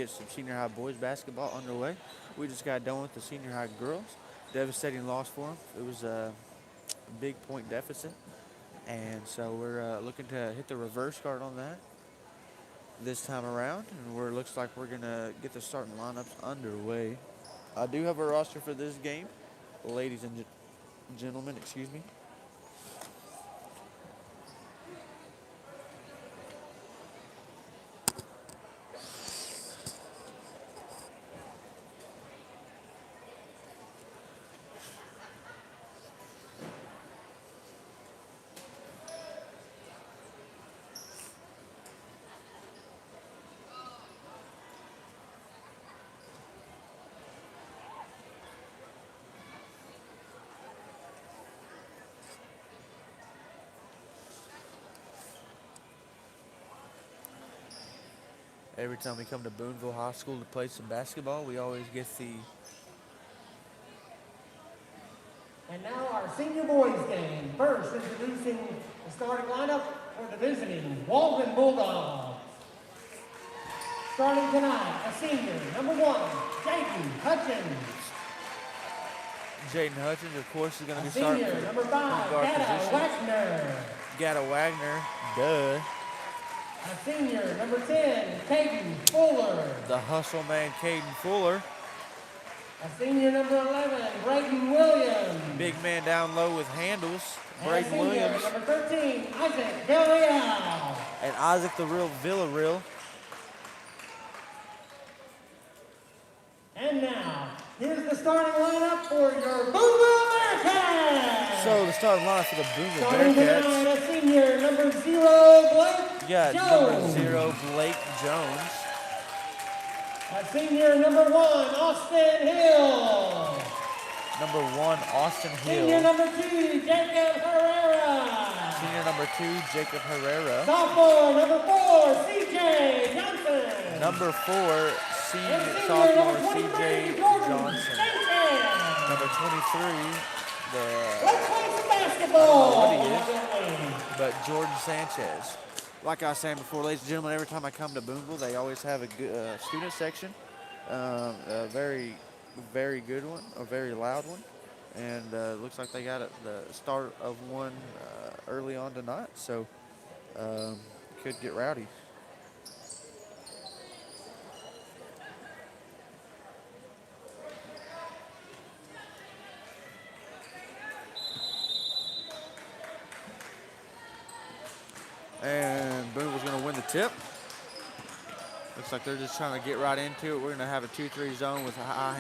get some senior high boys basketball underway. We just got done with the senior high girls. Devastating loss for them. It was a big point deficit. And so we're looking to hit the reverse card on that this time around. And looks like we're going to get the starting lineups underway. I do have a roster for this game. Ladies and gentlemen, excuse me. Every time we come to Booneville High School to play some basketball, we always get the... And now our senior boys game. First, introducing the starting lineup for the visiting Waldron Bulldogs. Starting tonight, a senior, number 1, Jaden Hutchins. Jaden Hutchins, of course, is going to be senior, starting. Number 5, Gata Wagner. Gata Wagner, duh. A senior, number 10, Caden Fuller. The hustle man, Caden Fuller. A senior, number 11, Brayden Williams. Big man down low with handles, And Brayden Williams. number 13, Isaac Villarreal. And Isaac the real Villarreal. And now, here's the starting lineup for your Booneville Bearcats. So the starting lineup for the Booneville Starting Bearcats. tonight, a senior, number 0, Blake Yeah, Jones. number 0, Blake Jones. A senior, number 1, Austin Hill. Number 1, Austin Hill. Senior, number 2, Jacob Herrera. Senior number 2, Jacob Herrera. Sophomore, number 4, CJ Johnson. Number 4, And sophomore number 23, CJ Jordan Johnson. Sanchez. Number 23, Let's play some basketball. I don't know what he is, but Jordan Sanchez. Like I was saying before, ladies and gentlemen, every time I come to Booneville, they always have a good student section. A very, very good one, a very loud one. And looks like they got the start of one early on tonight, so could get rowdy. And Booneville's going to win the tip. Looks like they're just trying to get right into it. We're going to have a 2-3 zone with high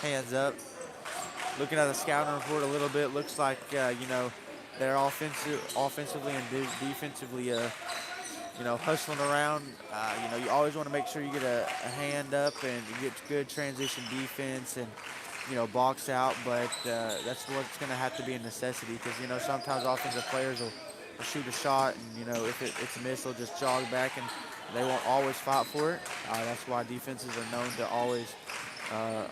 hands up. Looking at the scouting report a little bit, looks like, they're offensively and defensively, hustling around. You always want to make sure you get a hand up and you get good transition defense and, box out. But that's what's going to have to be a necessity because, sometimes offensive players will shoot a shot and, if it's missed, they'll just jog back and they won't always fight for it. That's why defenses are known to always, known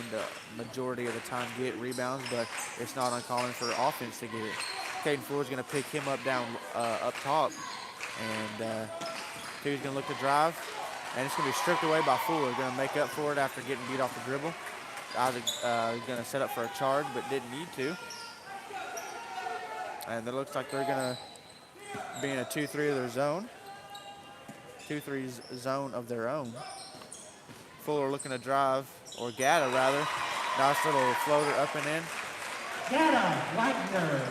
to majority of the time get rebounds, but it's not uncommon for offense to get it. Caden Fuller's going to pick him up down up top, and he's going to look to drive, and it's going to be stripped away by Fuller. Going to make up for it after getting beat off the dribble. Isaac going to set up for a charge, but didn't need to. And it looks like they're going to be in a 2-3 of their zone. 2-3 zone of their own. Fuller looking to drive, or Gata rather. Nice little floater up and in. Gata Wagner.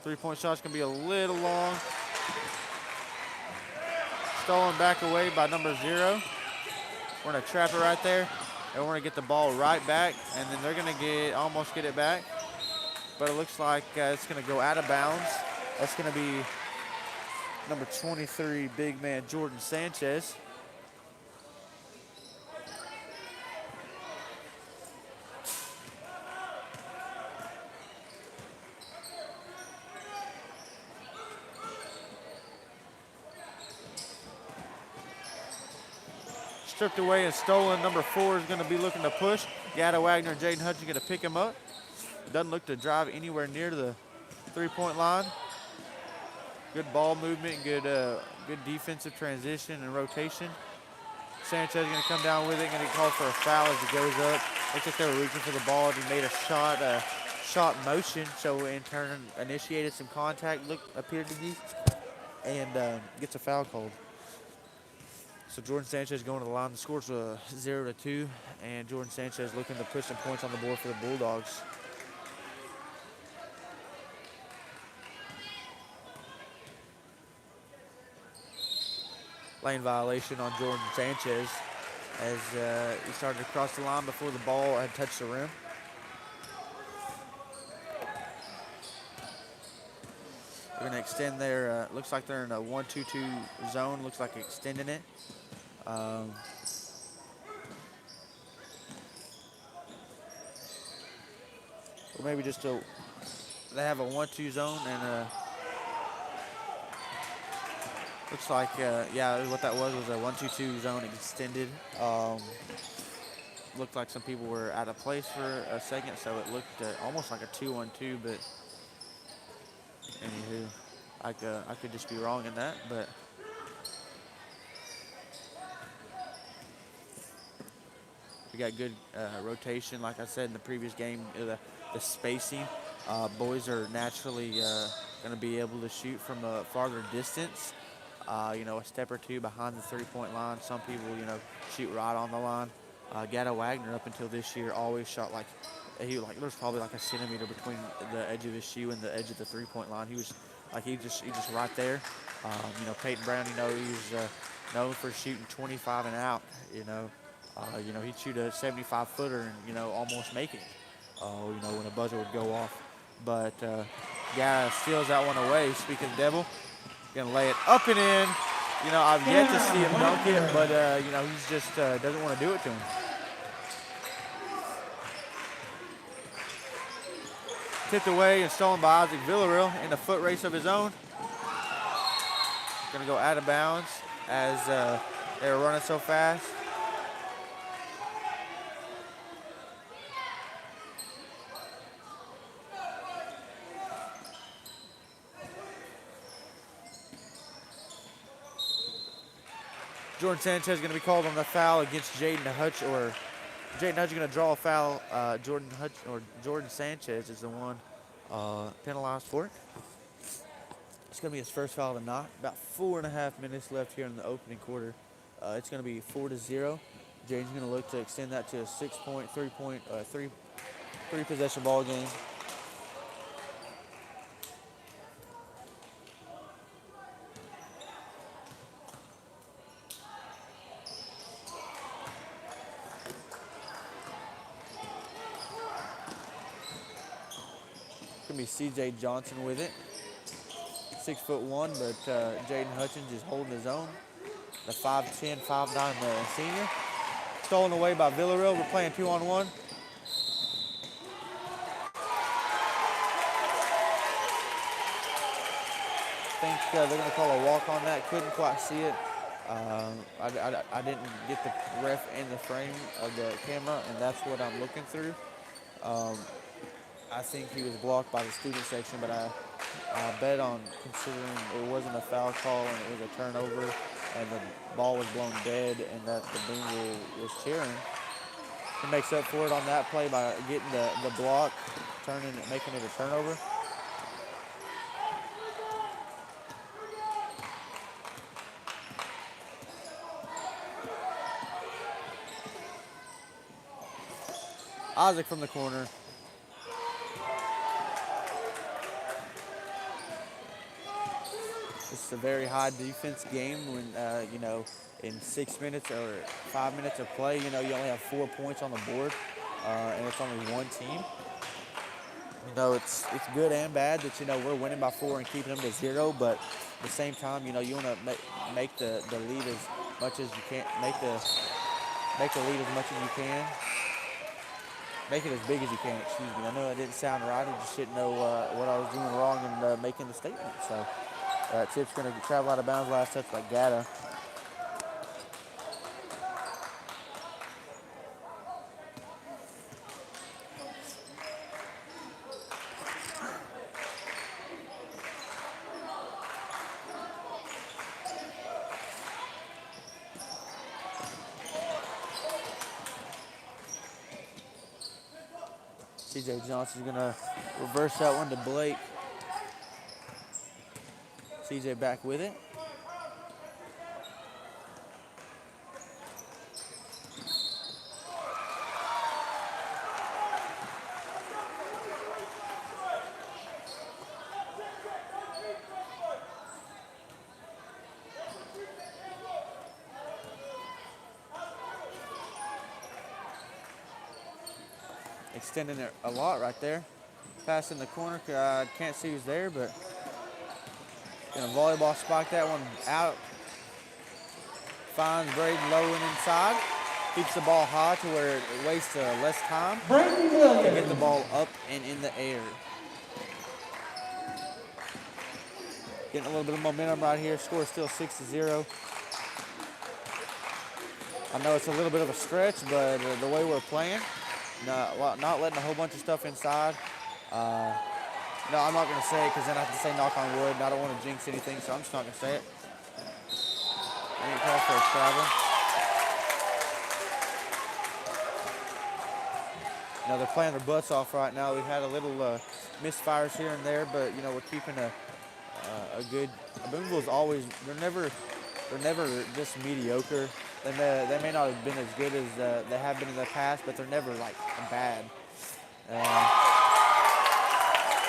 Three-point shot's going to be a little long. Stolen back away by number 0. We're going to trap it right there, and we're going to get the ball right back, and then they're going to almost get it back. But it looks like it's going to go out of bounds. That's going to be number 23, big man Jordan Sanchez. stripped away and stolen. Number 4 is going to be looking to push. Gada Wagner and Jaden Hutchins going to pick him up. Doesn't look to drive anywhere near the 3-point line. Good ball movement, good defensive transition and rotation. Sanchez is going to come down with it, going to call for a foul as it goes up. Looks like they were reaching for the ball, and he made a shot motion, so in turn initiated some contact, appeared to be, and gets a foul called. So Jordan Sanchez going to the line. The score's 0-2, and Jordan Sanchez looking to put some points on the board for the Bulldogs. Lane violation on Jordan Sanchez as he started to cross the line before the ball had touched the rim. They're going to extend their, looks like they're in a 1-2-2 zone, looks like extending it. Or maybe just they have a 1-2 zone and looks like, yeah, what that was a 1-2-2 zone extended. Looked like some people were out of place for a second, so it looked almost like a 2-1-2, but anywho, I could just be wrong in that, but we got good rotation. Like I said in the previous game, the spacing. Boys are naturally going to be able to shoot from a farther distance. You know, a step or two behind the 3-point line. Some people, you know, shoot right on the line. Gada Wagner up until this year always shot like there's probably like a centimeter between the edge of his shoe and the edge of the 3-point line. He was like he just right there. You know, Peyton Brown, you know, he's known for shooting 25 and out. You know, he'd shoot a 75-footer and, you know, almost make it. You know, when a buzzer would go off. But Gada steals that one away. Speaking of Devil. Gonna lay it up and in. You know, I've yet to see him dunk it, but you know, he's just doesn't want to do it to him. Tipped away and stolen by Isaac Villarreal in a foot race of his own. Gonna go out of bounds as they were running so fast. Jordan Sanchez is going to be called on the foul against Jaden Hutch, or Jaden Hutch is going to draw a foul. Jordan Sanchez is the one penalized for it. It's going to be his first foul of the night. About 4.5 minutes left here in the opening quarter. It's going to be 4-0. Jaden's going to look to extend that to a 6-point, three possession ball game. Be C.J. Johnson with it, 6'1", but Jaden Hutchins is holding his own. The 5'10", 5'9" senior. Stolen away by Villarreal. We're playing 2-on-1. I think they're going to call a walk on that. Couldn't quite see it. I didn't get the ref in the frame of the camera, and that's what I'm looking through. I think he was blocked by the student section, but I bet on, considering it wasn't a foul call and it was a turnover and the ball was blown dead and that the Booneville was cheering. He makes up for it on that play by getting the block, making it a turnover. Isaac from the corner. It's a very high defense game when, you know, in 6 minutes or 5 minutes of play, you know, you only have 4 points on the board, and it's only one team. You know, it's good and bad that, you know, we're winning by 4 and keeping them to 0, but at the same time, you know, you want to make the lead as much as you can, make the lead as much as you can. Make it as big as you can, excuse me. I know it didn't sound right. I just didn't know what I was doing wrong in making the statement. So, Tip's going to travel out of bounds. Last touch by Gada. CJ Johnson's gonna reverse that one to Blake. CJ back with it. Extending it a lot right there. Pass in the corner. Can't see who's there, but gonna volleyball spike that one out. Finds Braden low and inside. Keeps the ball high to where it wastes less time to get the ball up and in the air. Getting a little bit of momentum right here. Score is still 6-0. I know it's a little bit of a stretch, but the way we're playing, not letting a whole bunch of stuff inside. No, I'm not going to say it because then I have to say knock on wood, and I don't want to jinx anything, so I'm just not going to say it. Ain't call for a travel. You know, they're playing their butts off right now. We've had a little misfires here and there, but, you know, we're keeping a good. Booneville's always, they're never just mediocre. They may not have been as good as they have been in the past, but they're never, like, bad.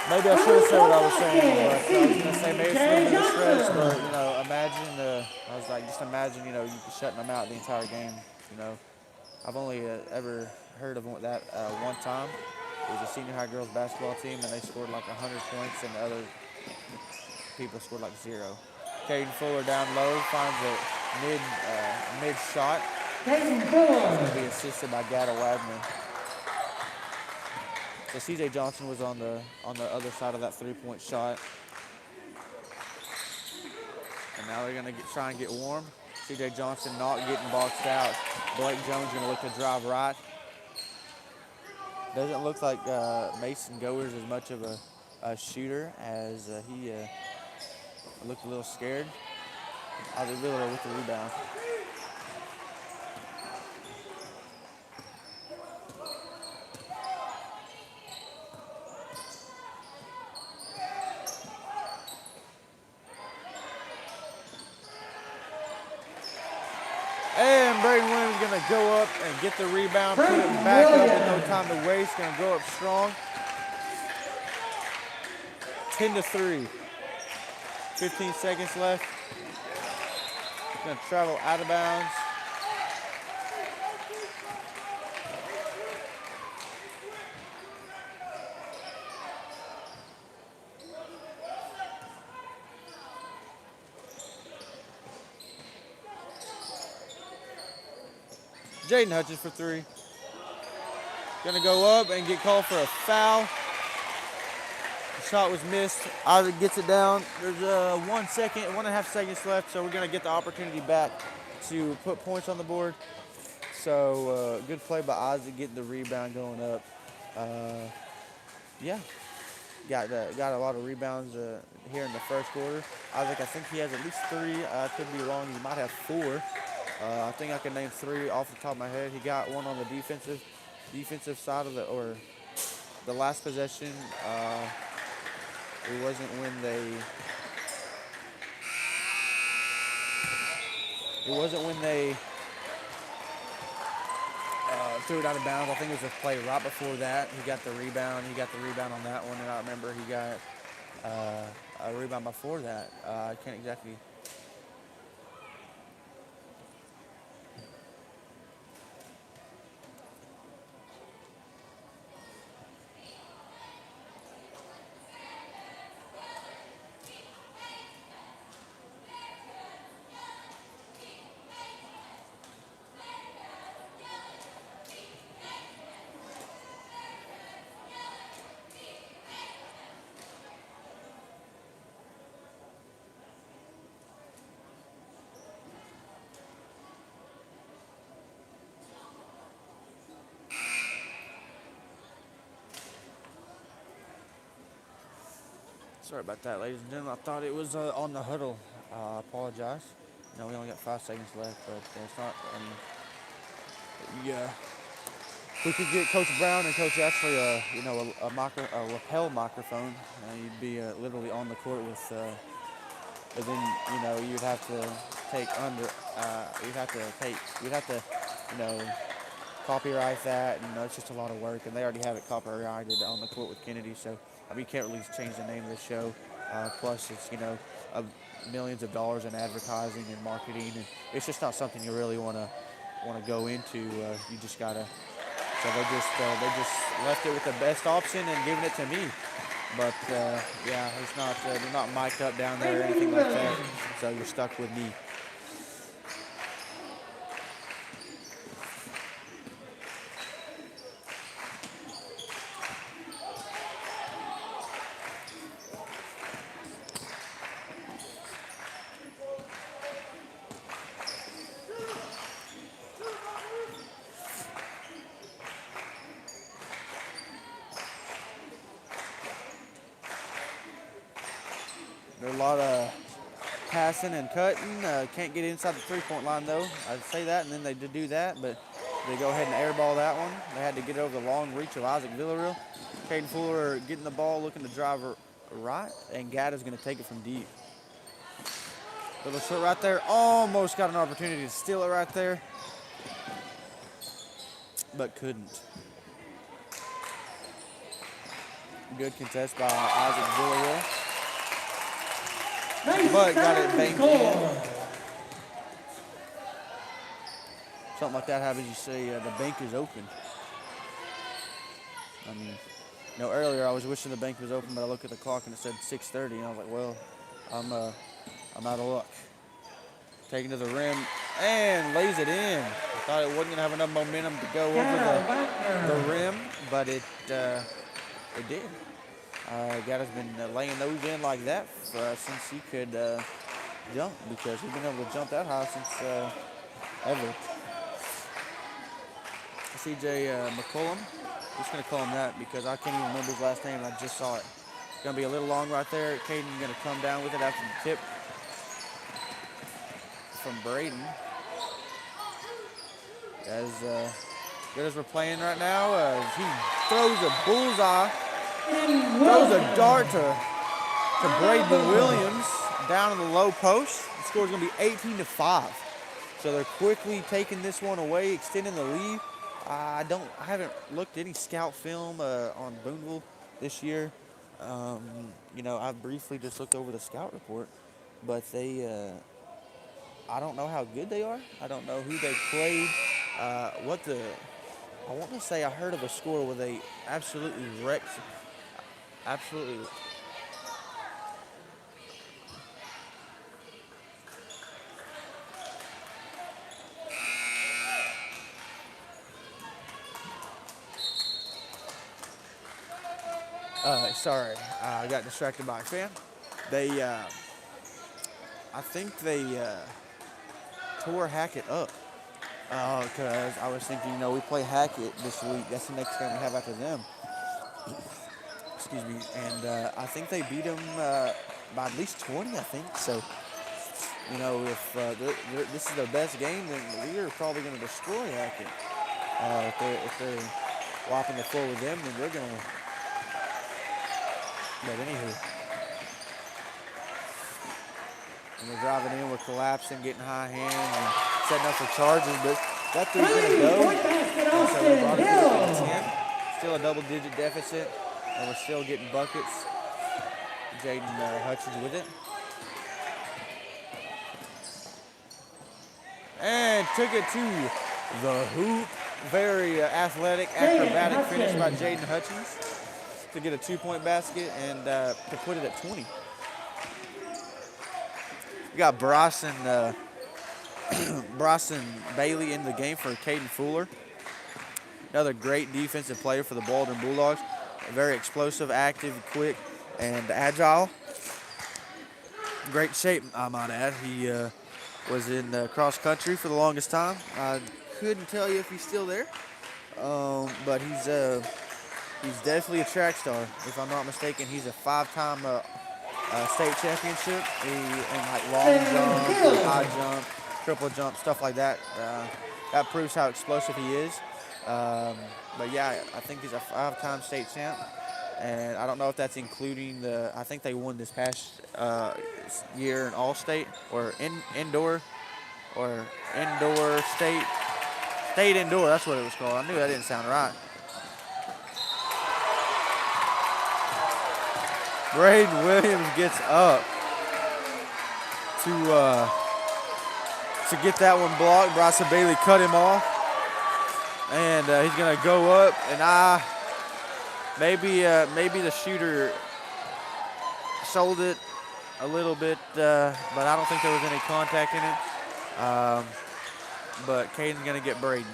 Maybe I should have said what I was saying, but I was going to say maybe it's a little bit of a stretch, but, you know, I was like, just imagine, you know, you shutting them out the entire game, you know. I've only ever heard of that one time. It was a senior high girls basketball team, and they scored like 100 points, and the other people scored like 0. Caden Fuller down low, finds a mid shot. Caden Fuller. It's going to be assisted by Gada Wagner. So CJ Johnson was on the other side of that 3-point shot. And now they're going to try and get warm. CJ Johnson not getting boxed out. Blake Jones going to look to drive right. Doesn't look like Mason Goers as much of a shooter as he looked a little scared. Ozzie Villa with the rebound. And Braden Williams is going to go up and get the rebound, put it back up with no time to waste. Going to go up strong. 10-3. 15 seconds left. Going to travel out of bounds. Jaden Hutchins for 3. Gonna go up and get called for a foul. The shot was missed. Isaac gets it down. There's 1.5 seconds left, so we're gonna get the opportunity back to put points on the board. So good play by Isaac, getting the rebound going up. Yeah, got a lot of rebounds here in the first quarter. Isaac, I think he has at least 3. I could be wrong. He might have 4. I think I can name 3 off the top of my head. He got one on the defensive side of the last possession. It wasn't when they threw it out of bounds. I think it was a play right before that. He got the rebound. He got the rebound on that one, and I remember he got a rebound before that. I can't exactly. Sorry about that, ladies and gentlemen. I thought it was on the huddle. I apologize. No, we only got 5 seconds left, but it's not. Yeah. we could get Coach Brown and Coach Ashley, a lapel microphone, you'd be literally on the court with. But then you'd have to copyright that, and it's just a lot of work. And they already have it copyrighted on the court with Kennedy, so you can't really change the name of the show. Plus, it's millions of dollars in advertising and marketing, and it's just not something you really want to go into. You just gotta. So they just left it with the best option and giving it to me. But yeah, it's not. They're not mic'd up down there or anything like that. So you're stuck with me. There's a lot of passing and cutting. Can't get inside the three-point line, though. I'd say that, and then they did do that, but they go ahead and airball that one. They had to get over the long reach of Isaac Villarreal. Caden Fuller getting the ball, looking to drive right, and Gatta's going to take it from deep. Little short right there. Almost got an opportunity to steal it right there, but couldn't. Good contest by Isaac Villarreal. But got it banked in. Something like that happens, you say the bank is open. I mean, earlier I was wishing the bank was open, but I looked at the clock and it said 6:30, and I was like, well, I'm out of luck. Taking to the rim and lays it in. I thought it wasn't going to have enough momentum to go over the rim, but it did. Gatta's been laying those in like that since he could jump, because he's been able to jump that high since ever. CJ McCullum, I'm just going to call him that because I can't even remember his last name and I just saw it. It's going to be a little long right there. Caden's going to come down with it after the tip from Braden. As good as we're playing right now, he throws a bullseye. Throws a dart to Braden Williams down in the low post. The score is going to be 18-5. So they're quickly taking this one away, extending the lead. I haven't looked at any scout film on Booneville this year. I briefly just looked over the scout report, but I don't know how good they are. I don't know who they played. I want to say I heard of a score where they absolutely wrecked. Absolutely. Sorry, I got distracted by a fan. I think they tore Hackett up. Because I was thinking, we play Hackett this week. That's the next game we have after them. Excuse me, and I think they beat them by at least 20, I think. So, if this is their best game, then we are probably going to destroy Hackett. If they're whopping the floor with them, then they're going to. But anywho, and we're driving in, we're collapsing, getting high hands, and setting up for charges. But that three's going to go. So we brought it to 10. Still a double-digit deficit. And we're still getting buckets. Jaden Hutchins with it. And took it to the hoop. Very athletic, acrobatic finish by Jaden Hutchins to get a 2-point basket and to put it at 20. We got Bryson Bailey in the game for Caden Fuller. Another great defensive player for the Waldron Bulldogs. Very explosive, active, quick, and agile. Great shape, I might add. He was in cross country for the longest time. I couldn't tell you if he's still there, but he's definitely a track star. If I'm not mistaken, he's a 5-time state championship. In like long jump, high jump, triple jump, stuff like that. That proves how explosive he is. But yeah, I think he's a 5-time state champ. And I don't know if that's including I think they won this past year in all-state or indoor state. State indoor, that's what it was called. I knew that didn't sound right. Braden Williams gets up to get that one blocked. Bryson Bailey cut him off. And he's going to go up. And maybe the shooter sold it a little bit, but I don't think there was any contact in it. But Caden's going to get Braden.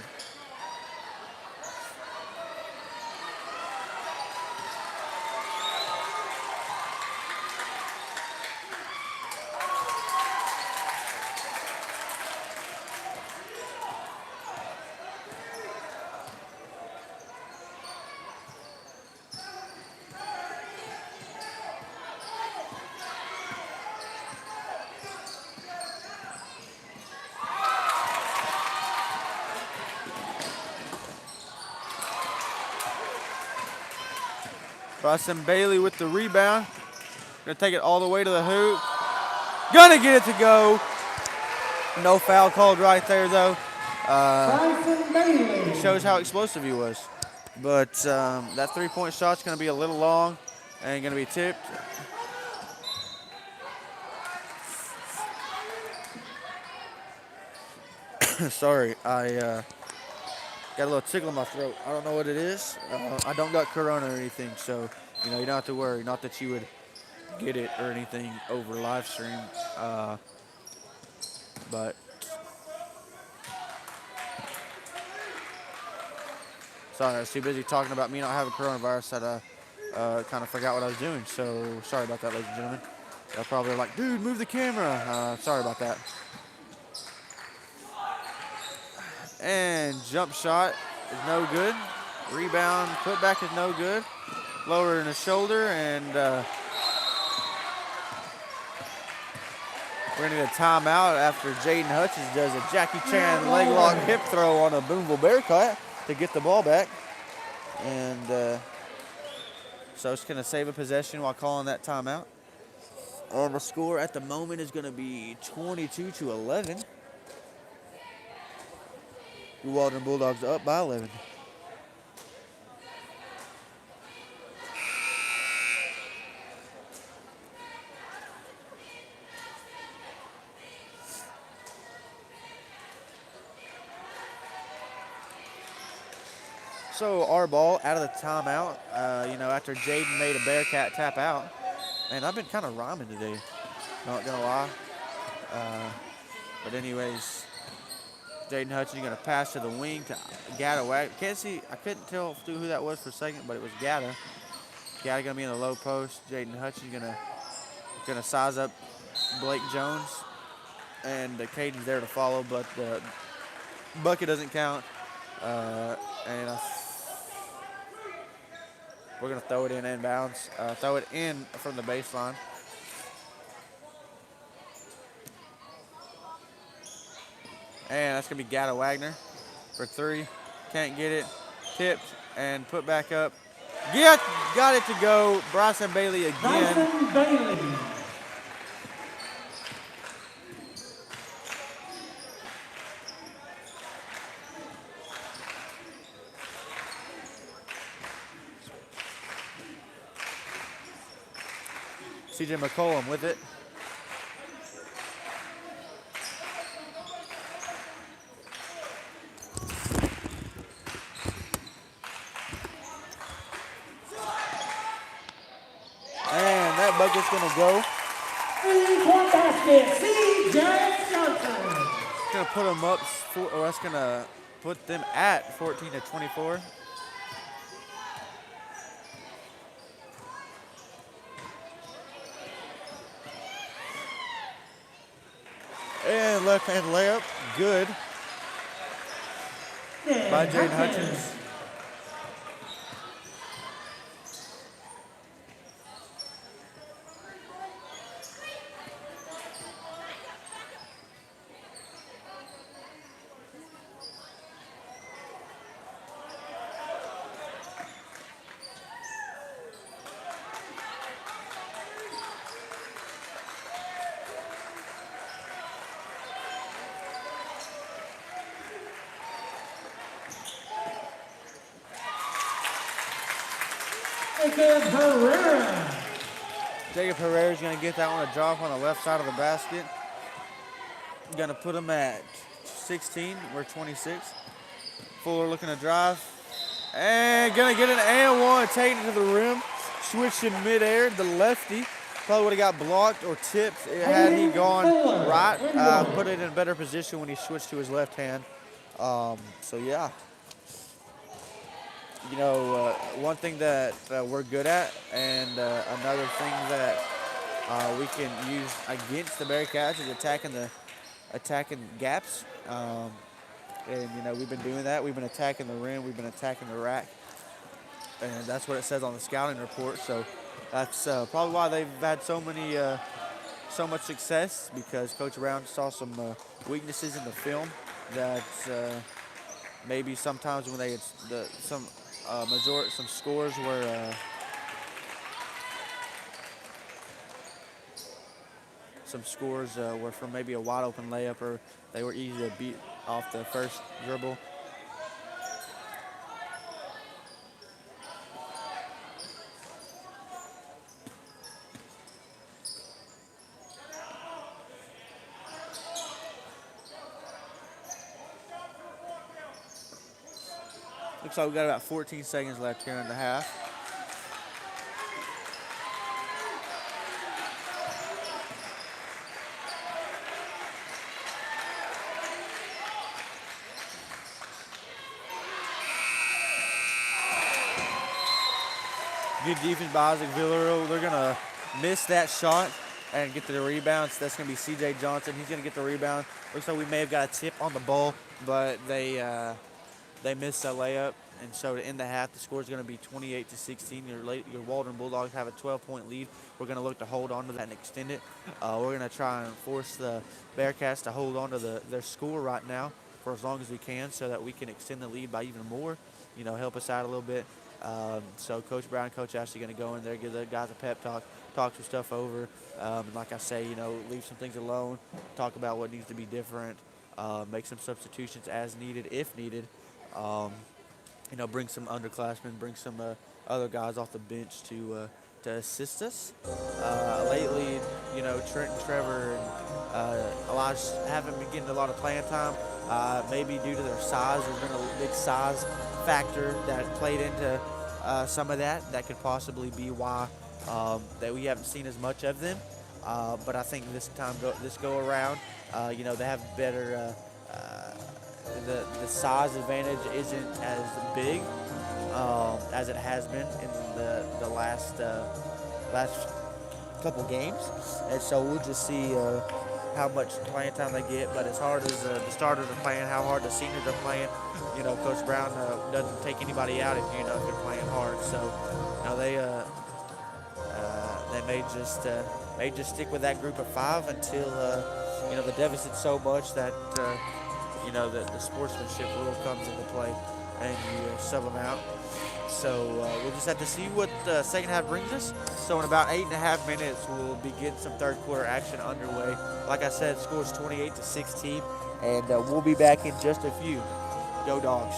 Bryson Bailey with the rebound. Gonna take it all the way to the hoop. Gonna get it to go. No foul called right there though. Bryson Bailey. Shows how explosive he was. But that three-point shot's gonna be a little long and gonna be tipped. Sorry, I got a little tickle in my throat. I don't know what it is. I don't got corona or anything, so you don't have to worry. Not that you would get it or anything over live stream, but sorry, I was too busy talking about me not having coronavirus that I kind of forgot what I was doing. So sorry about that, ladies and gentlemen. Y'all probably are like, dude, move the camera. Sorry about that. And jump shot is no good. Rebound, putback is no good. Lower in the shoulder, and we're going to get a timeout after Jaden Hutchins does a Jackie Chan leg lock hip throw on a Booneville Bearcat to get the ball back. And so it's going to save a possession while calling that timeout. And the score at the moment is going to be 22-11. The Waldron Bulldogs up by 11. So our ball out of the timeout, after Jaden made a Bearcat tap out. Man, I've been kind of rhyming today, not gonna lie. But anyways, Jaden Hutchins gonna pass to the wing to Gata. I couldn't tell who that was for a second, but it was Gata. Gata gonna be in the low post. Jaden Hutchins gonna size up Blake Jones, and Caden's there to follow, but the bucket doesn't count. We're going to throw it in inbounds. Throw it in from the baseline. And that's going to be Gata Wagner for three. Can't get it. Tipped and put back up. Got it to go. Bryson Bailey again. Bryson Bailey. CJ McCollum with it. And that bucket's going to go. 3-point basket, CJ Johnson. It's going to put them up, that's going to put them at 14-24. And left-hand layup, good by Jaden Hutchins. Jacob Herrera. Jacob Herrera is going to get that one a drop on the left side of the basket. Going to put him at 16. We're 26. Fuller looking to drive. And going to get an and one, taking it to the rim. Switching midair, the lefty. Probably would have got blocked or tipped had he gone right. Put it in a better position when he switched to his left hand. So, yeah. You know, one thing that we're good at, and another thing that we can use against the Bearcats is attacking gaps. And, you know, we've been doing that. We've been attacking the rim. We've been attacking the rack. And that's what it says on the scouting report. So that's probably why they've had so much success, because Coach Brown saw some weaknesses in the film that maybe sometimes when they some scores were were from maybe a wide open layup, or they were easy to beat off the first dribble. Looks like we got about 14 seconds left here in the half. Good defense by Isaac Villarreal. They're going to miss that shot and get to the rebound. So that's going to be C.J. Johnson. He's going to get the rebound. Looks like we may have got a tip on the ball, but they missed a layup. And so to end the half, the score is going to be 28-16. Your Waldron Bulldogs have a 12-point lead. We're going to look to hold on to that and extend it. We're going to try and force the Bearcats to hold on to their score right now for as long as we can, so that we can extend the lead by even more, you know, help us out a little bit. So Coach Brown and Coach Ashley are going to go in there, give the guys a pep talk, talk some stuff over. And like I say, you know, leave some things alone, talk about what needs to be different, make some substitutions as needed, if needed. You know, bring some underclassmen, bring some other guys off the bench to assist us. Lately, you know, Trent and Trevor and Elijah haven't been getting a lot of playing time. Maybe due to their size, there's been a big size factor that played into some of that. That could possibly be why that we haven't seen as much of them. But I think this go around, you know, they have better. The size advantage isn't as big as it has been in the last couple games, and so we'll just see how much playing time they get. But as hard as the starters are playing, how hard the seniors are playing, you know, Coach Brown doesn't take anybody out if you know if they're playing hard. So you know, they may just stick with that group of five until you know, the deficit's so much that you know, the sportsmanship rule comes into play and you sub them out. So we'll just have to see what the second half brings us. So in about 8.5 minutes, we'll be getting some third quarter action underway. Like I said, score is 28-16, and we'll be back in just a few. Go Dogs.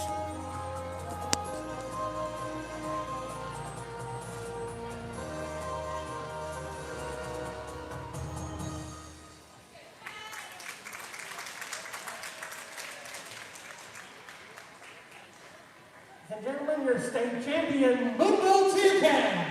And gentlemen, your state champion, Booneville Bearcats.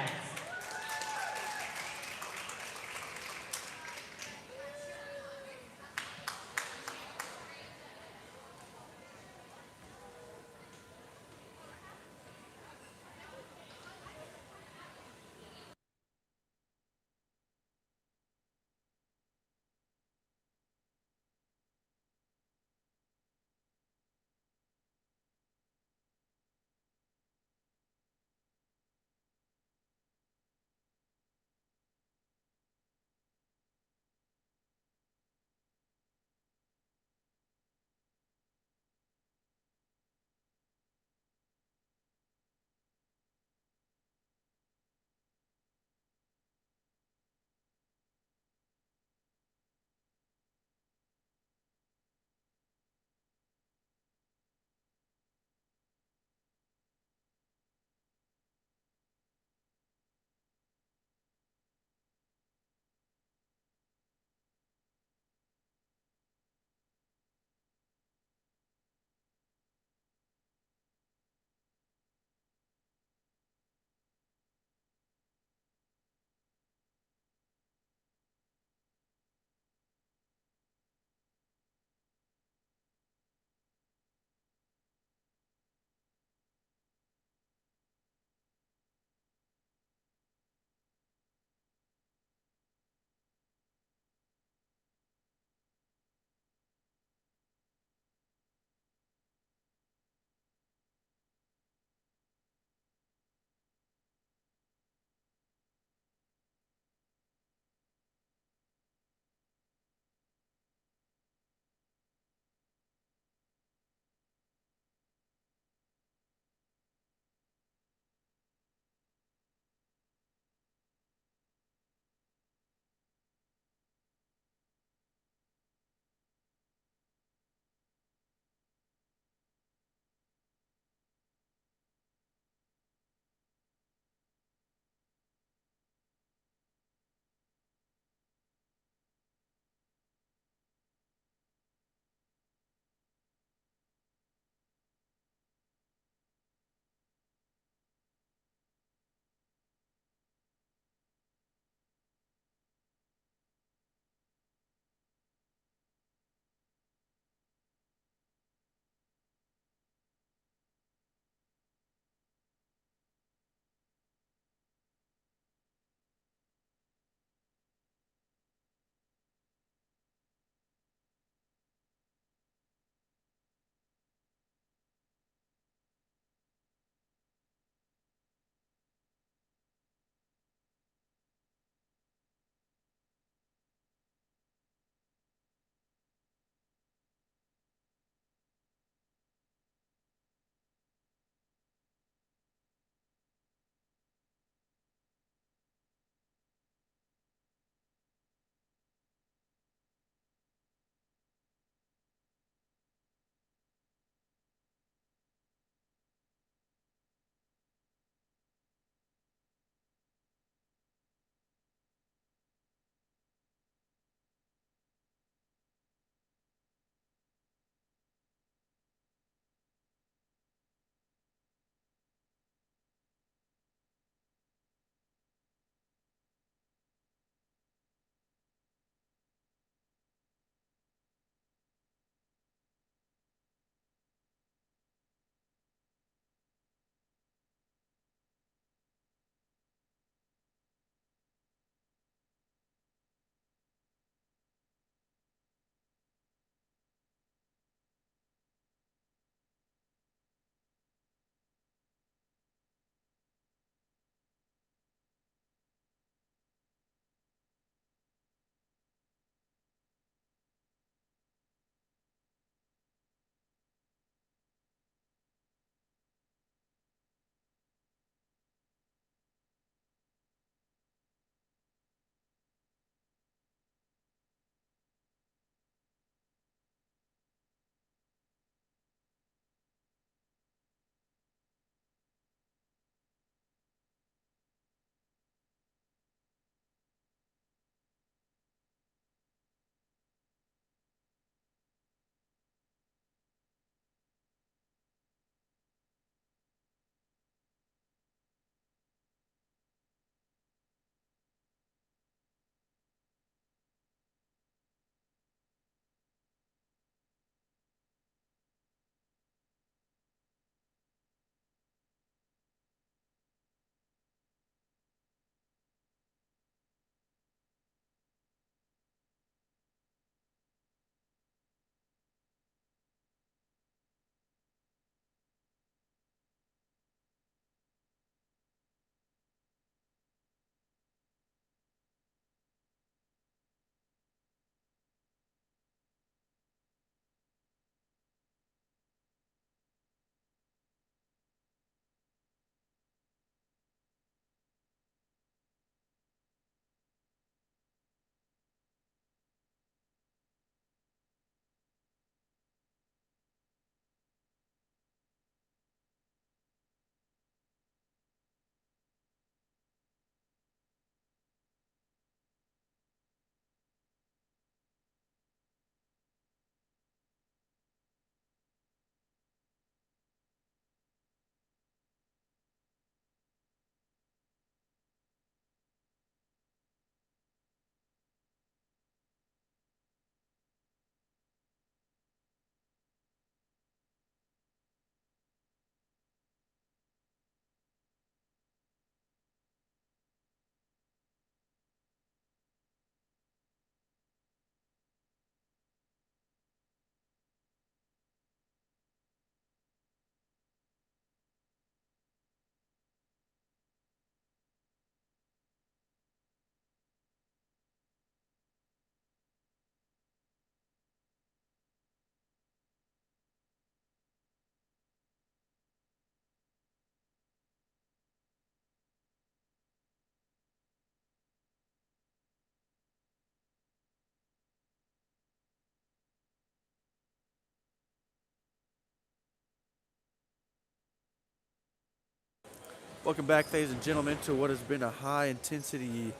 Welcome back, ladies and gentlemen, to what has been a high-intensity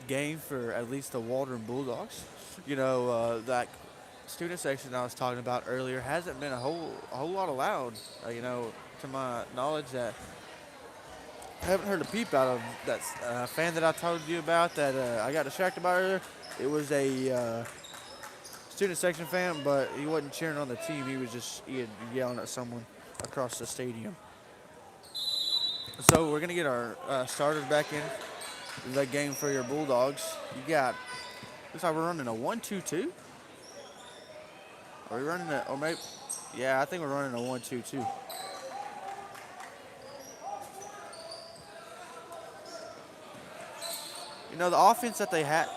game for at least the Waldron Bulldogs. You know, that student section I was talking about earlier hasn't been a whole lot allowed. You know, to my knowledge, that I haven't heard a peep out of that fan that I told you about that I got distracted by earlier. It was a student section fan, but he wasn't cheering on the team. He was just yelling at someone across the stadium. So we're going to get our starters back in the game for your Bulldogs. You got, looks like we're running a 1-2-2. Are we running a, or maybe, yeah, I think we're running a 1-2-2. You know, the offense that they had,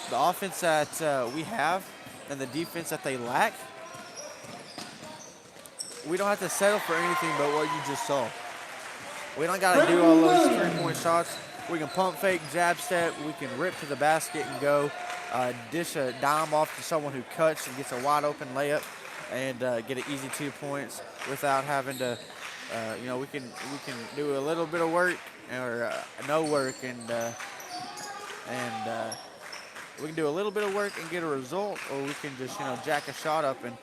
the offense that we have and the defense that they lack, we don't have to settle for anything but what you just saw. We don't got to do all those three-point shots. We can pump fake, jab step. We can rip to the basket and go dish a dime off to someone who cuts and gets a wide-open layup and get an easy 2 points without having to, you know, we can do a little bit of work or no work and we can do a little bit of work and get a result, or we can just, you know, jack a shot up and,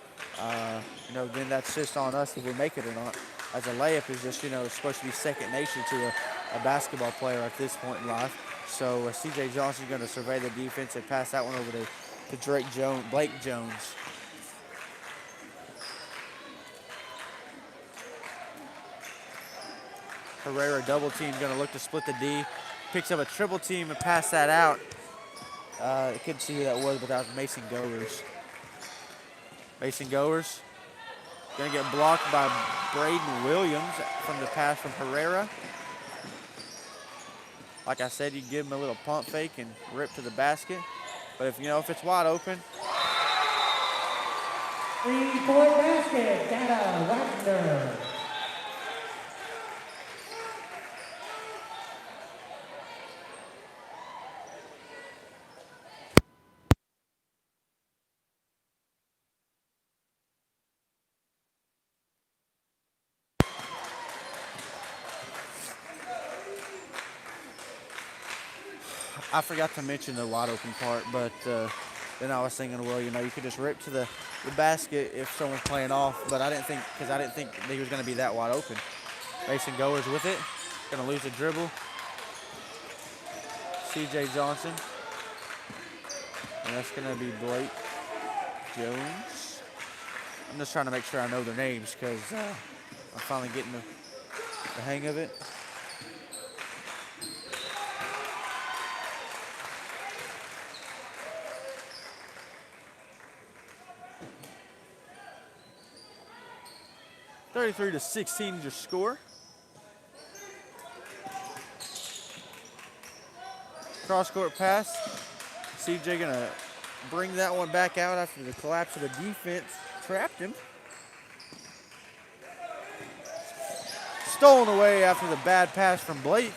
you know, then that's just on us if we make it or not. As a layup is just, you know, it's supposed to be second nature to a basketball player at this point in life. So C.J. Johnson's going to survey the defense and pass that one over to Blake Jones. Herrera double team, going to look to split the D. Picks up a triple team and pass that out. I couldn't see who that was, but that was Mason Goers. Mason Goers going to get blocked by Braden Williams from the pass from Herrera. Like I said, you give him a little pump fake and rip to the basket. But if, you know, if it's wide open. 3-point basket, Data Wagner. I forgot to mention the wide open part, but then I was thinking, well, you know, you could just rip to the basket if someone's playing off, but I didn't think that he was going to be that wide open. Mason Goers with it, going to lose the dribble. C.J. Johnson, and that's going to be Blake Jones. I'm just trying to make sure I know their names because I'm finally getting the hang of it. (33-16) is your score. Cross-court pass. CJ gonna bring that one back out after the collapse of the defense. Trapped him. Stolen away after the bad pass from Blake.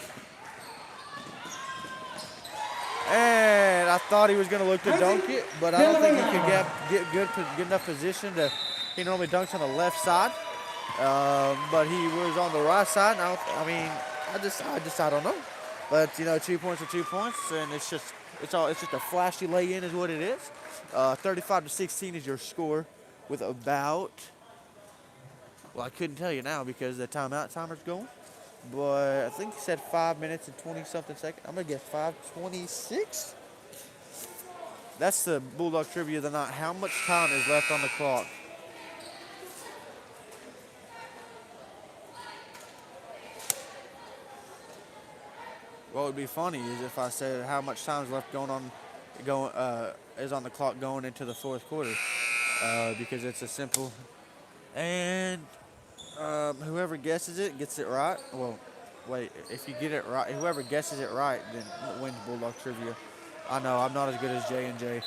And I thought he was gonna look to dunk it, but I don't think he could get good enough position to. He normally dunks on the left side. But he was on the right side. Now, I mean, I don't know. But you know, 2 points are 2 points, and it's just a flashy lay-in is what it is. 35-16 is your score with about. Well, I couldn't tell you now because the timer's going. But I think he said 5 minutes and 20-something seconds. I'm gonna guess 5:26. That's the Bulldog trivia of the night. How much time is left on the clock? What would be funny is if I said how much time is left is on the clock going into the fourth quarter, because it's a simple. And whoever guesses it gets it right. Well, wait, if you get it right, whoever guesses it right then wins Bulldog trivia. I know I'm not as good as J&J.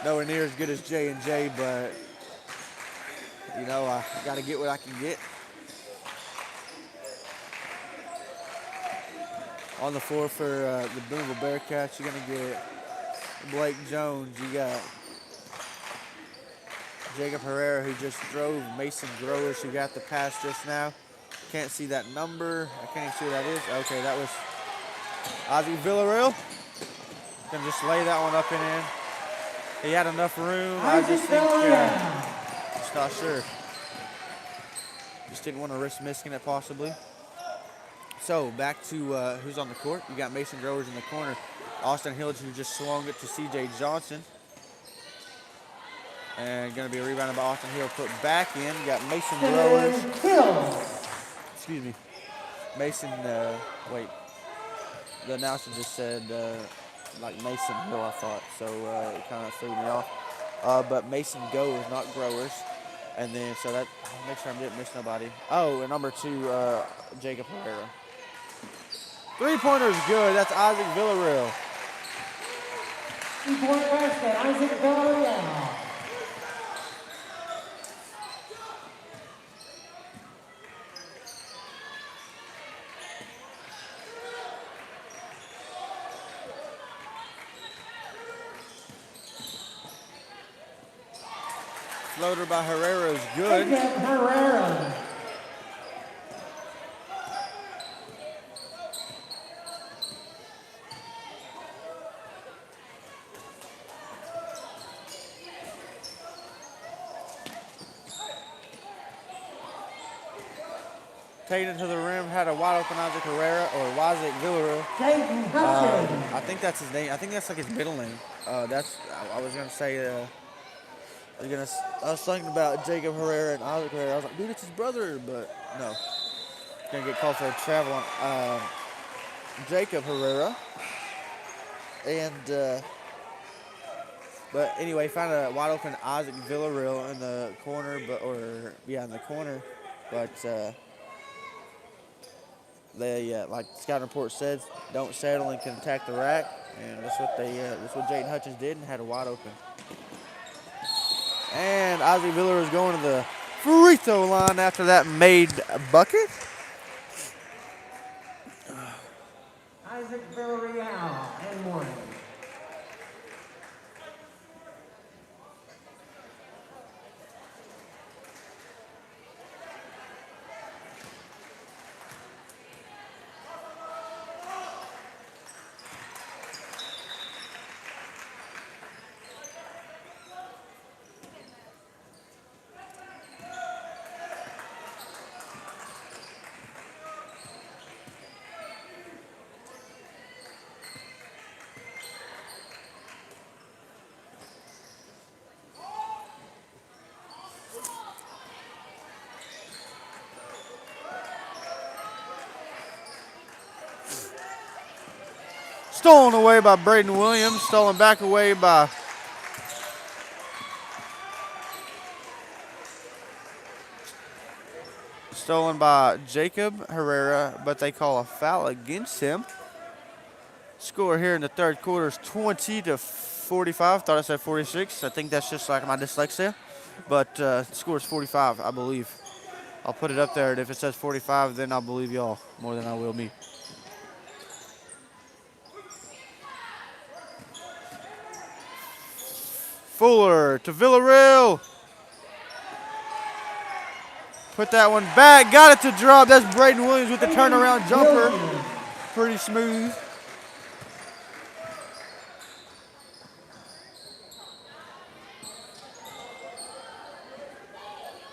Nowhere near as good as J&J, but you know, I got to get what I can get. On the floor for the Booneville Bearcats, you're going to get Blake Jones. You got Jacob Herrera, who just drove Mason Growers, who got the pass just now. Can't see that number. I can't even see what that is. Okay, that was Ozzy Villarreal. Gonna just lay that one up and in. He had enough room. I just think, just not sure. Just didn't want to risk missing it possibly. So back to who's on the court. You got Mason Growers in the corner. Austin Hill, who just swung it to C.J. Johnson. And going to be rebounded by Austin Hill, put back in. You got Mason Growers. Excuse me. Mason, wait. The announcer just said, like Mason Hill, I thought. So it kind of threw me off. But Mason Goes, not Growers. And then, so that, make sure I didn't miss nobody. Oh, and number 2, Jacob Herrera. Three-pointer's good. That's Isaac Villarreal. 3-point basket, Isaac Villarreal. Floater by Herrera is good. Herrera. Taking it to the rim, had a wide open Isaac Herrera or Isaac Villarreal. I think that's his name. I think that's like his middle name. That's I was gonna say. I was thinking about Jacob Herrera and Isaac Herrera. I was like, dude, it's his brother, but no. Gonna get called for a travel on Jacob Herrera. And but anyway, found a wide open Isaac Villarreal in the corner, in the corner, but they like the scouting report says, don't settle and can attack the rack, and that's what Jaden Hutchins did and had a wide open. And Isaac Villarreal is going to the free throw line after that made bucket. Isaac Villarreal and 1. Stolen away by Braden Williams. Stolen back away by Jacob Herrera, but they call a foul against him. Score here in the third quarter is 20-45. Thought I said 46. I think that's just like my dyslexia. But the score is 45, I believe. I'll put it up there, and if it says 45, then I'll believe y'all more than I will me. Fuller to Villarreal. Put that one back. Got it to drop. That's Braden Williams with the turnaround jumper. Pretty smooth.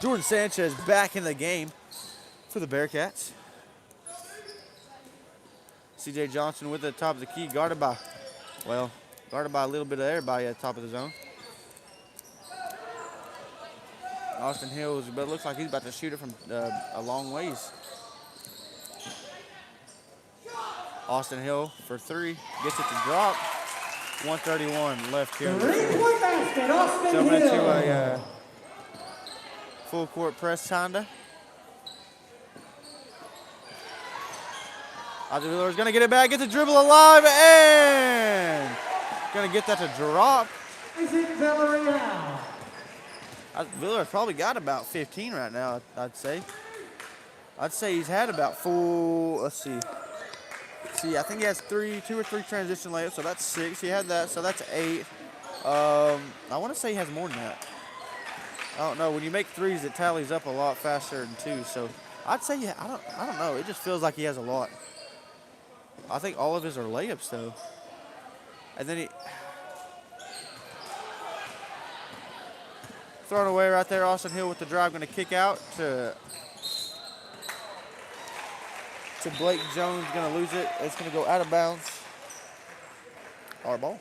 Jordan Sanchez back in the game for the Bearcats. C.J. Johnson with the top of the key. Guarded by a little bit of everybody at the top of the zone. Austin Hills, but it looks like he's about to shoot it from a long ways. Austin Hill for 3, gets it to drop. 1:31 left here. 3-point basket, Austin Jumping Hill. into a full court press kinda. Isaac Villarreal is gonna get it back, get the dribble alive, and gonna get that to drop. Isaac Villarreal. Villarreal's probably got about 15 right now, I'd say. I'd say he's had about full, let's see, see, I think he has 2 or 3 transition layups, so that's 6. He had that, so that's 8. I want to say he has more than that. I don't know. When you make 3s, it tallies up a lot faster than 2. So I'd say, yeah, I don't know. It just feels like he has a lot. I think all of his are layups though. And then he thrown away right there. Austin Hill with the drive, going to kick out to Blake Jones. Going to lose it. It's going to go out of bounds. Our ball.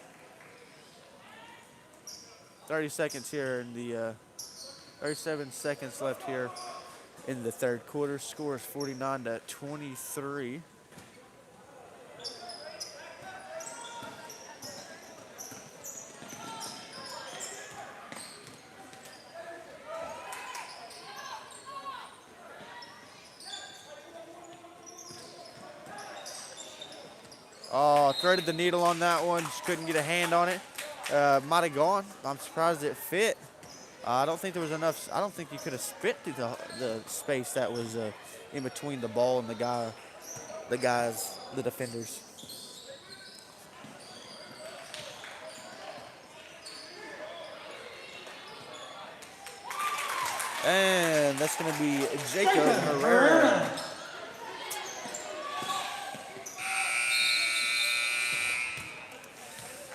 30 seconds here in the 37 seconds left here in the third quarter. Score is 49-23. Oh, threaded the needle on that one. Just couldn't get a hand on it. Might have gone. I'm surprised it fit. I don't think there was enough. I don't think you could have spit through the space that was in between the ball and the defenders. And that's going to be Jacob Herrera.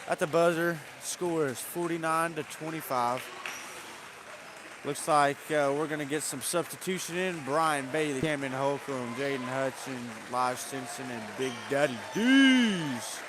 At the buzzer, score is 49-25. Looks like we're going to get some substitution in. Brian Bailey, Cameron Holcomb, Jaden Hudson, Lige Stinson, and Big Daddy D's.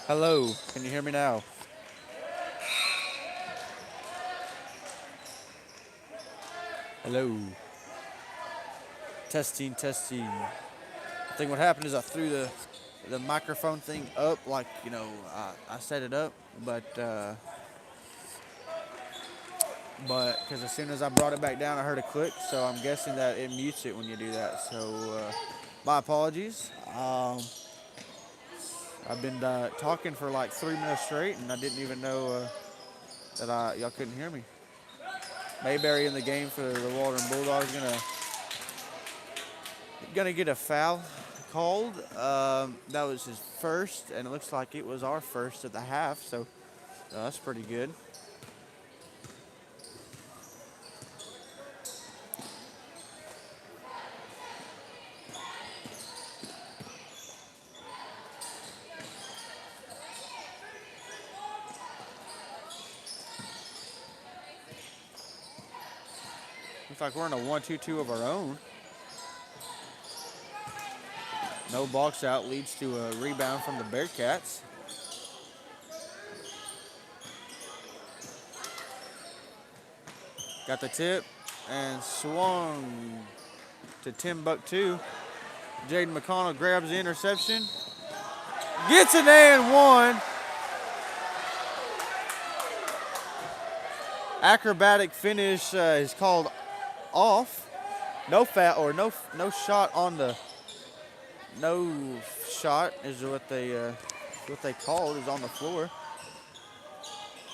Hello, can you hear me now? Hello. Testing, testing. I think what happened is I threw the microphone thing up, like, you know, I set it up, but because as soon as I brought it back down, I heard a click, so I'm guessing that it mutes it when you do that. So my apologies. I've been talking for like 3 minutes straight, and I didn't even know that y'all couldn't hear me. Mayberry in the game for the Waldron Bulldogs gonna get a foul called. That was his first, and it looks like it was our first at the half, so that's pretty good. Looks like we're in a 1-2-2 of our own. No box out leads to a rebound from the Bearcats. Got the tip and swung to Timbuktu. Jaden McConnell grabs the interception. Gets an and one. Acrobatic finish is called off. No foul or no shot on the. No shot is what they called, is on the floor.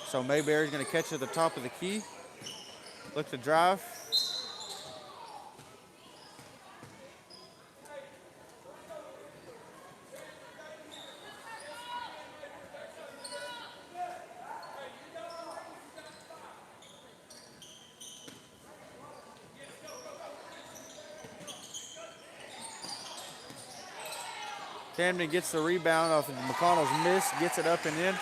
So Mayberry's going to catch at the top of the key. Look to drive. Camden gets the rebound off of McConnell's miss, gets it up and in.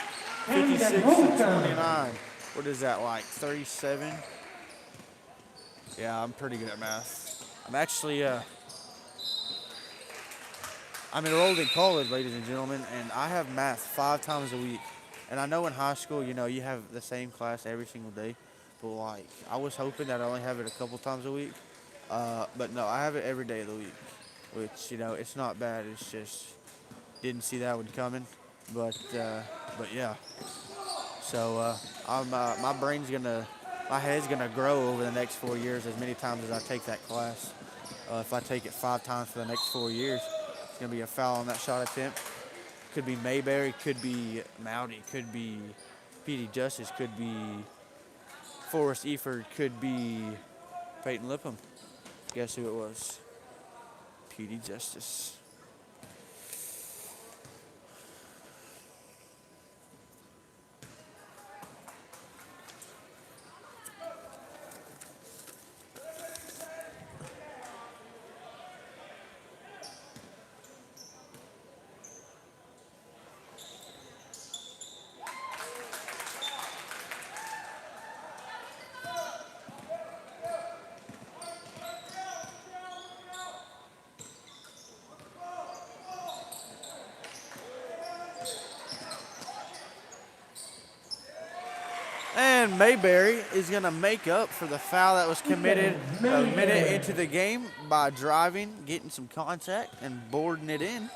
56-29. What is that, like 37? Yeah, I'm pretty good at math. I'm actually, I'm enrolled in college, ladies and gentlemen, and I have math 5 times a week. And I know in high school, you know, you have the same class every single day. But, like, I was hoping that I only have it a couple times a week. But, no, I have it every day of the week, which, you know, it's not bad. It's just didn't see that one coming. But yeah. So, my brain's going to... My head's going to grow over the next 4 years as many times as I take that class. If I take it 5 times for the next 4 years, it's going to be a foul on that shot attempt. Could be Mayberry, could be Mowdy, could be P.D. Justice, could be Forrest Eford, could be Peyton Lipham. Guess who it was? P.D. Justice. And Mayberry is going to make up for the foul that was committed a minute into the game by driving, getting some contact, and boarding it in.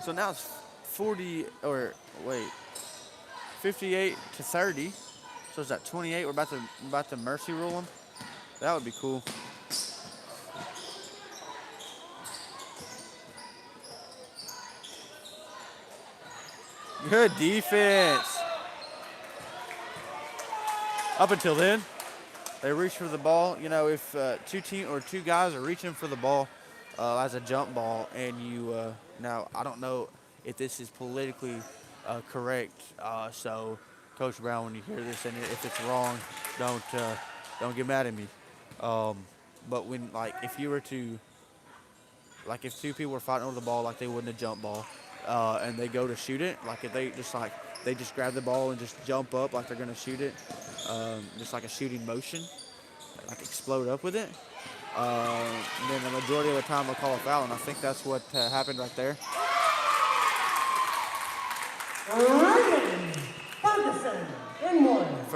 So now it's 58-30. So is that 28? We're about to mercy rule them. That would be cool. Good defense. Up until then, they reach for the ball. You know, if two guys are reaching for the ball as a jump ball, and you now I don't know if this is politically correct. So, Coach Brown, when you hear this and if it's wrong, don't get mad at me. But when if you were to if 2 people were fighting over the ball like they would in a jump ball, and they go to shoot it, if they just grab the ball and just jump up like they're gonna shoot it. Just like a shooting motion, explode up with it. And then the majority of the time they'll call a foul, and I think that's what happened right there.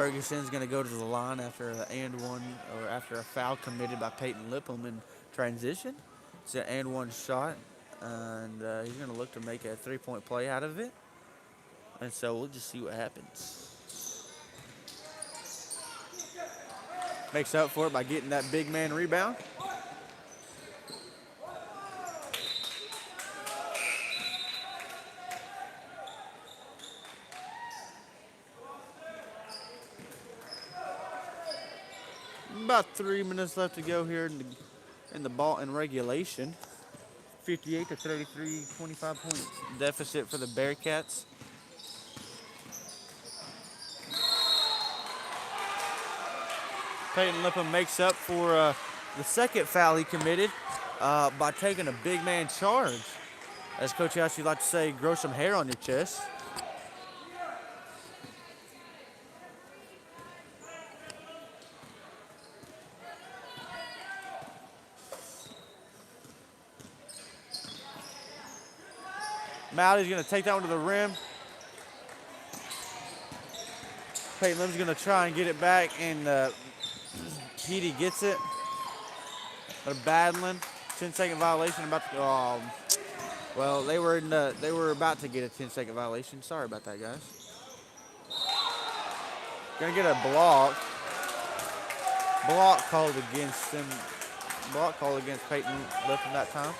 Ferguson's going to go to the line after after a foul committed by Peyton Lipham in transition. It's an and one shot, and he's going to look to make a 3-point play out of it. And so we'll just see what happens. Makes up for it by getting that big man rebound. About 3 minutes left to go here in the ball in regulation. 58 to 33, 25-point deficit for the Bearcats. Peyton Lipham makes up for the second foul he committed by taking a big man charge. As Coach House, you'd like to say, grow some hair on your chest. Malley's going to take that one to the rim. Peyton Lipham's going to try and get it back, and Petey gets it. They're battling. 10-second violation about to well, they were about to get a 10-second violation. Sorry about that, guys. Gonna get a block. Block called against them. Block called against Peyton Lipham that time.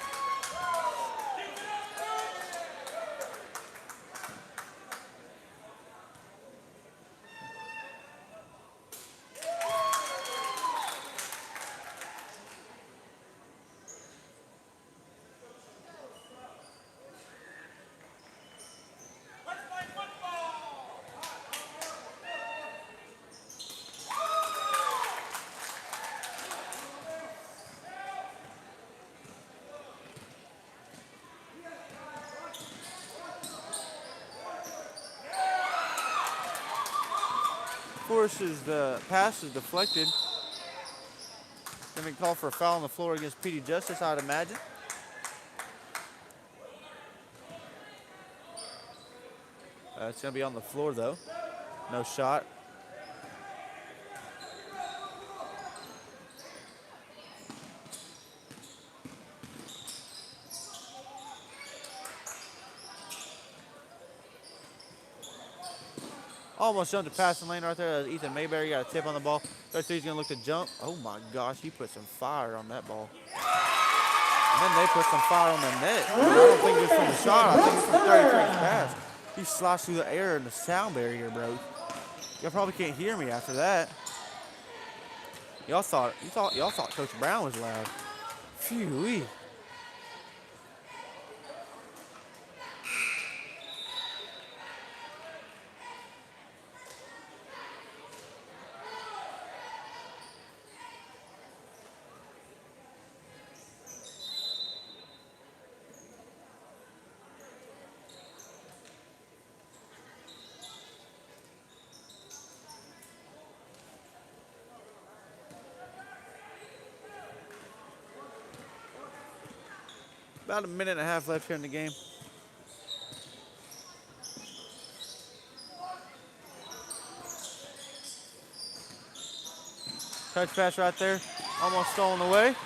Forces the pass is deflected. Going to call for a foul on the floor against Petey Justice, I'd imagine. It's going to be on the floor, though. No shot. Almost jumped the passing lane right there. Ethan Mayberry got a tip on the ball. He's going to look to jump. Oh, my gosh. He put some fire on that ball. And then they put some fire on the net. I don't think it's from the shot. I think it's from 33 pass. He sliced through the air in the sound barrier, bro. Y'all probably can't hear me after that. Y'all thought Coach Brown was loud. Phew-wee. About a minute and a half left here in the game. Touch pass right there. Almost stolen away.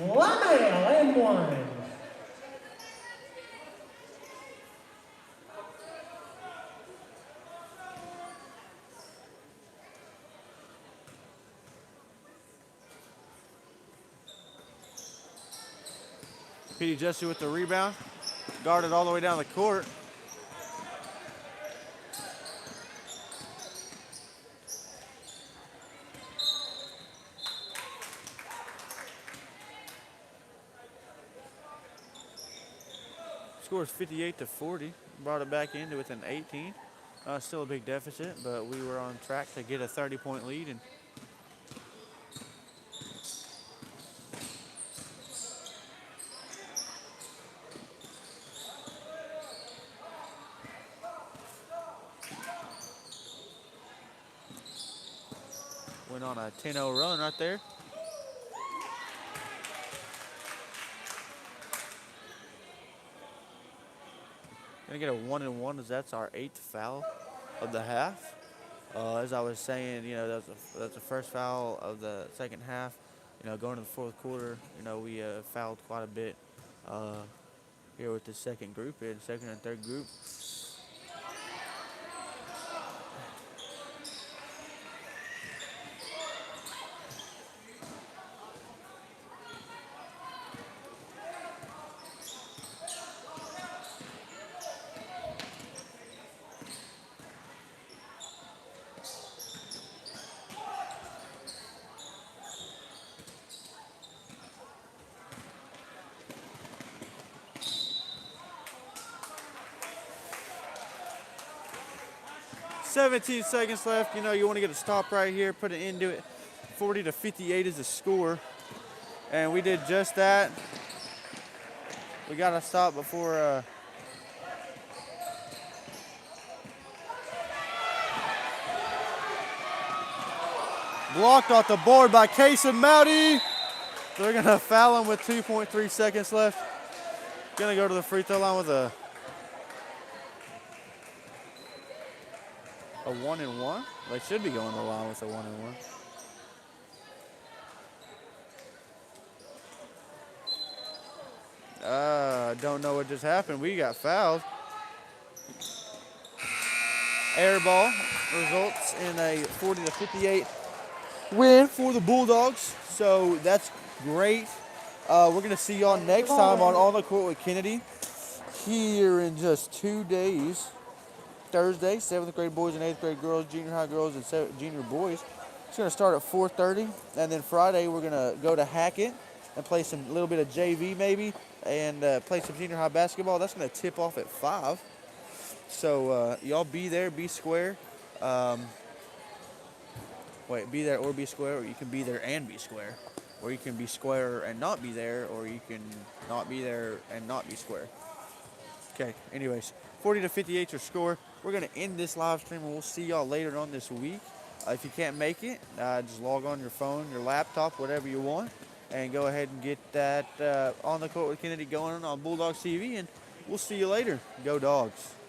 Lamel and one. Petey Jesse with the rebound. Guarded all the way down the court. Scores 58-40. Brought it back into within 18. Still a big deficit, but we were on track to get a 30-point lead. And went on a 10-0 run right there. Gonna get a 1-and-1 as that's our 8th foul of the half. As I was saying, you know, that's the first foul of the second half. You know, going to the fourth quarter, you know, we fouled quite a bit here with the second group, here, the second and third group. 17 seconds left. You know, you want to get a stop right here, put it into it. 40-58 is the score. And we did just that. We got to stop before blocked off the board by Case and Mowdy. They're going to foul him with 2.3 seconds left. Going to go to the free throw line with a 1-and-1. They should be going to the line with a 1-and-1. Don't know what just happened. We got fouled. Air ball results in a 40-58 win for the Bulldogs. So that's great. We're going to see y'all next time on the Court with Kennedy here in just 2 days. Thursday, 7th grade boys and 8th grade girls, junior high girls and junior boys. It's going to start at 4:30, and then Friday we're going to go to Hackett and play some little bit of JV maybe, and play some junior high basketball. That's going to tip off at 5. So y'all be there, be square. Be there or be square, or you can be there and be square. Or you can be square and not be there, or you can not be there and not be square. Okay, anyways, 40-58 your score. We're going to end this live stream, and we'll see y'all later on this week. If you can't make it, just log on your phone, your laptop, whatever you want, and go ahead and get that On the Court with Kennedy going on Bulldogs TV, and we'll see you later. Go Dogs.